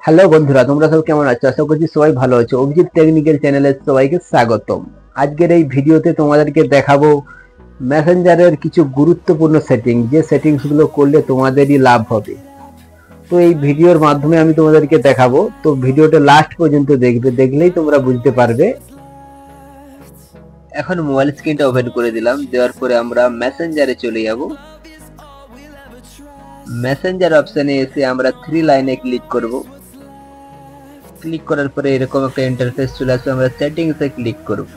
Hello বন্ধুরা, তোমরা সব কেমন আছো? আশা করছি সবাই ভালো আছো। অভিজিৎ টেকনিক্যাল চ্যানেলে সবাইকে স্বাগতম। আজকের এই ভিডিওতে তোমাদেরকে দেখাবো মেসেঞ্জারের কিছু গুরুত্বপূর্ণ সেটিং, যে সেটিংস গুলো করলে তোমাদেরই লাভ হবে। তো এই ভিডিওর মাধ্যমে আমি তোমাদেরকে দেখাবো, তো ভিডিওটা লাস্ট পর্যন্ত দেখবে, দেখলেই তোমরা বুঝতে পারবে। এখন মোবাইল স্ক্রিনটা ওপেন করে দিলাম, দেওয়ার পরে আমরা মেসেঞ্জারে চলে যাব। মেসেঞ্জার অপশনে এসে আমরা 3 লাইনে ক্লিক করব। ক্লিক করার পরে এরকম একটা ইন্টারফেস চলে আসবে। আমরা সেটিংসে ক্লিক করব।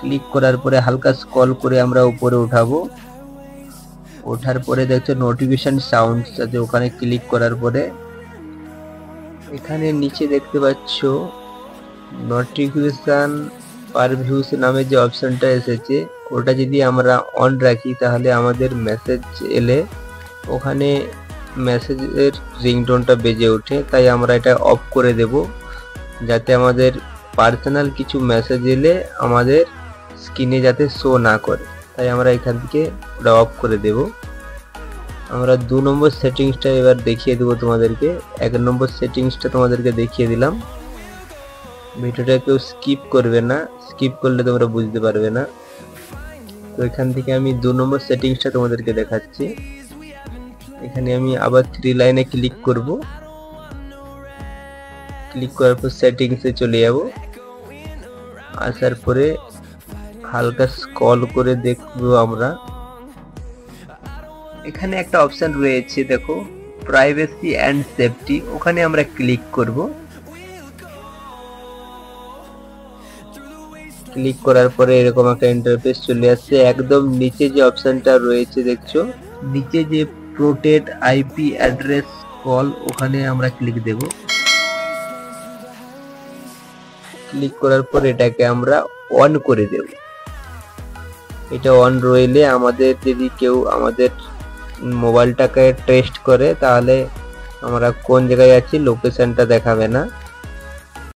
ক্লিক করার পরে হালকা স্ক্রল করে আমরা উপরে উঠাবো। ওঠার পরে দেখছো নোটিফিকেশন সাউন্ডস আছে, ওখানে ক্লিক করার পরে এখানে নিচে দেখতে পাচ্ছ নোটিফিকেশন পার ভিউস নামে যে অপশনটা এসেছে, ওটা যদি আমরা অন রাখি তাহলে আমাদের মেসেজ এলে ওখানে মেসেজের রিংটোনটা বেজে ওঠে। তাই আমরা এটা অফ করে দেব, যাতে আমাদের পার্সোনাল কিছু মেসেজ এলে আমাদের স্ক্রিনে যাতে শো না করে। তাই আমরা এখান থেকে ওটা অফ করে দেব। আমরা 2 নম্বর সেটিংসটা এবার দেখিয়ে দেব তোমাদেরকে। 1 নম্বর সেটিংসটা তোমাদেরকে দেখিয়ে দিলাম। ভিডিওটা কেউ স্কিপ করবে না, স্কিপ করলে তোমরা বুঝতে পারবে না। তো এখান থেকে আমি 2 নম্বর সেটিংসটা তোমাদেরকে দেখাচ্ছি। এখানে আমি আবার 3 লাইনে ক্লিক করব। ক্লিক করার পর সেটিংসে চলে যাব। আসার পরে হালকা স্ক্রল করে দেখব আমরা, এখানে একটা অপশন রয়েছে দেখো, প্রাইভেসি এন্ড সেফটি। ওখানে আমরা ক্লিক করব। ক্লিক করার পরে এরকম একটা ইন্টারফেস চলে আসছে। একদম নিচে যে অপশনটা রয়েছে দেখছো, নিচে যে প্রোটেক্ট আইপি অ্যাড্রেস কল, ওখানে আমরা ক্লিক দেব। ক্লিক করার পর এটাকে আমরা অন করে দেব। এটা অন রইলে আমাদের যদি কেউ আমাদের মোবাইলটাকে টেস্ট করে তাহলে আমরা কোন জায়গায় আছি লোকেশনটা দেখাবে না।